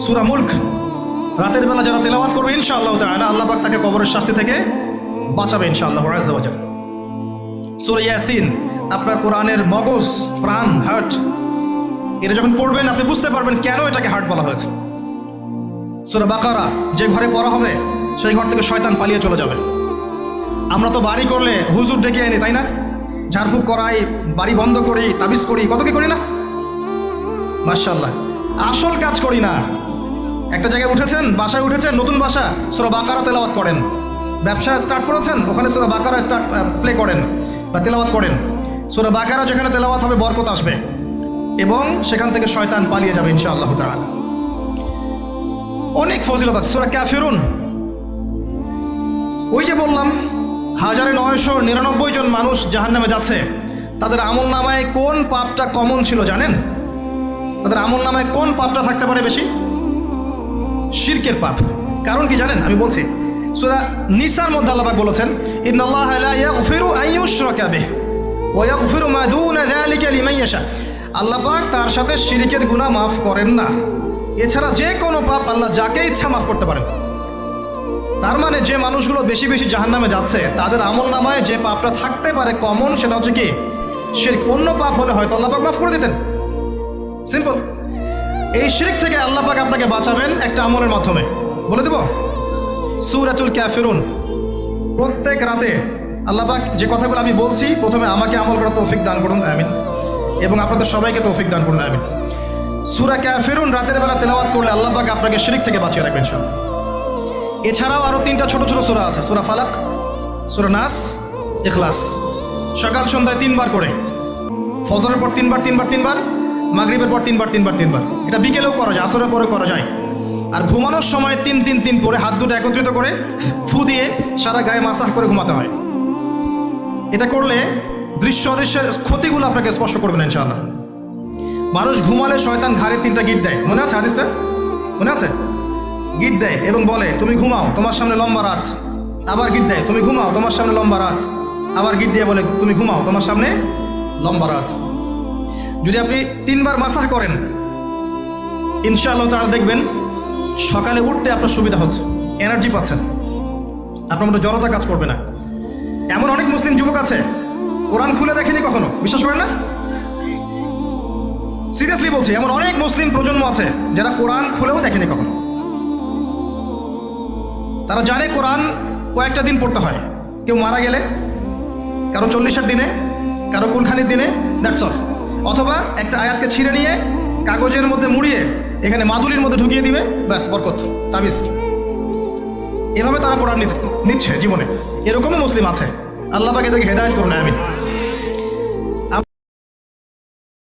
সূরা মুলক রাতের বেলা যারা তেলাওয়াত করবে ইনশাআল্লাহ তাআলা আল্লাহ পাক তাকে কবরের শাস্তি থেকে বাঁচাবে ইনশাআল্লাহ আযজা ওয়া জাল। সূরা ইয়াসিন আপনার কোরআনের মগজ, প্রাণ, হার্ট, এটা যখন পড়বেন আপনি বুঝতে পারবেন কেন এটাকে হার্ট বলা হয়েছে। সূরা বাকারা যে ঘরে পড়া হবে সেই ঘর থেকে শয়তান পালিয়ে চলে যাবে। আমরা তো বাড়ি করলে হুজুর ডেকে আনি, তাই না? ঝাড়ফুঁক করাই, বাড়ি বন্ধ করি, তাবিজ করি, কত কি করি না? মাশাআল্লাহ, আসল কাজ করি না। একটা জায়গায় উঠেছেন, বাসায় উঠেছেন, নতুন বাসা, সূরা বাকারা তেলাওয়াত করেন। ব্যবসা স্টার্ট করেছেন, ওখানে সূরা বাকারা প্লে করেন বা তেলাওয়াত করেন। সূরা বাকারা যেখানে তেলাওয়াত হবে বরকত আসবে এবং সেখান থেকে শয়তান পালিয়ে যাবে ইনশাআল্লাহ তাআলা। অনেক ফজিলত আছে। সূরা কাফিরুন, ওই যে বললাম 1999 জন মানুষ জাহান্নামে যাচ্ছে, তাদের আমল নামায় কোন পাপটা কমন ছিল জানেন? তাদের আমল নামায় কোন পাপটা থাকতে পারে বেশি? শিরকের পাপ। কারণ কি জানেন? আমি বলছি, সূরা নিসার মধ্যে আল্লাহ পাক বলেছেন, ইন্নাল্লাহা লা ইয়াগফিরু আন ইউশরাকা বিহি ওয়া ইয়াগফিরু মা দুনা যালিকা লিমান ইয়াশা। আল্লাহ পাক তার সাথে শিরকের গুনাহ মাফ করেন না, এছাড়া যে কোনো পাপ আল্লাহ যাকে ইচ্ছা মাফ করতে পারেন। তার মানে যে মানুষগুলো বেশি বেশি জাহান্নামে যাচ্ছে তাদের আমল নামায় যে পাপটা থাকতে পারে কমন, সেটা হচ্ছে কি? শিরক। অন্য পাপ হলে হয়তো আল্লাহ পাক মাফ করে দিতেন। সিম্পল। এই শিরক থেকে আল্লাহ পাক আপনাকে বাঁচাবেন একটা আমলের মাধ্যমে। বলে দেব, সূরাতুল কাফিরুন প্রত্যেক রাতে আল্লাহ পাক যে কথাগুলো আমি বলছি, প্রথমে আমাকে আমল করার তৌফিক দান করুন, আমিন, এবং আপনাদের সবাইকে তৌফিক দান করুন, আমিন। সূরা কাফিরুন রাতের বেলা তেলাওয়াত করলে আল্লাহ পাক আপনাকে শিরক থেকে বাঁচিয়ে রাখবেন ইনশাআল্লাহ। এছাড়াও আরো 3টা ছোট ছোট সূরা আছে, সূরা ফালাক, সূরা নাস, ইখলাস। সকাল সন্ধ্যায় 3 বার করে, ফজরের পর 3 বার, মাগরিবের পর 3 বার। এটা বিকেলেও করা যায়, আসরের পরে করা যায়। আর ঘুমানোর সময় 3 পরে হাত দুটো একত্রিত করে ফু দিয়ে সারা গায়ে মাসাহ করে ঘুমাতে হয়। এটা করলে দৃশ্য অদৃশ্যের ক্ষতিগুলো আপনাকে স্পর্শ করবে না ইনশাআল্লাহ। মানুষ ঘুমালে শয়তান ঘাড়ে 3টা গিট দেয়, মনে আছে হাদিসটা? মনে আছে? গিট দেয় এবং বলে তুমি ঘুমাও, তোমার সামনে লম্বা রাত। আবার গিট দেয়, তুমি ঘুমাও, তোমার সামনে লম্বা রাত। আবার গিট দিয়ে বলে তুমি ঘুমাও, তোমার সামনে লম্বা রাত। যদি আপনি 3 বার মাসাহ করেন ইনশাআল্লাহ তাআলা দেখবেন সকালে উঠতে আপনার সুবিধা হচ্ছে, এনার্জি পাচ্ছেন, আপনার মধ্যে জড়তা কাজ করবে না। এমন অনেক মুসলিম যুবক আছে কোরআন খুলে দেখেনি কখনো, বিশ্বাস করেন না? সিরিয়াসলি বলছি, এমন অনেক মুসলিম প্রজন্ম আছে যারা কোরআন খুলেও দেখেনি কখনো। তারা জানে কোরআন কয়েকটা দিন পড়তে হয়, কেউ মারা গেলে, কারো 40-এর দিনে, কারো কুলখানির দিনে, দ্যাটস অল। অথবা একটা আয়াতকে ছিঁড়ে নিয়ে কাগজের মধ্যে মুড়িয়ে এখানে মাদুলির মধ্যে ঢুকিয়ে দিবে, ব্যাস বরকত, তাবিজ। এভাবে তারা কোরআন নিচ্ছে জীবনে। এরকমও মুসলিম আছে, আল্লাহ পাক এদেরকে হেদায়েত করুন, আমিন।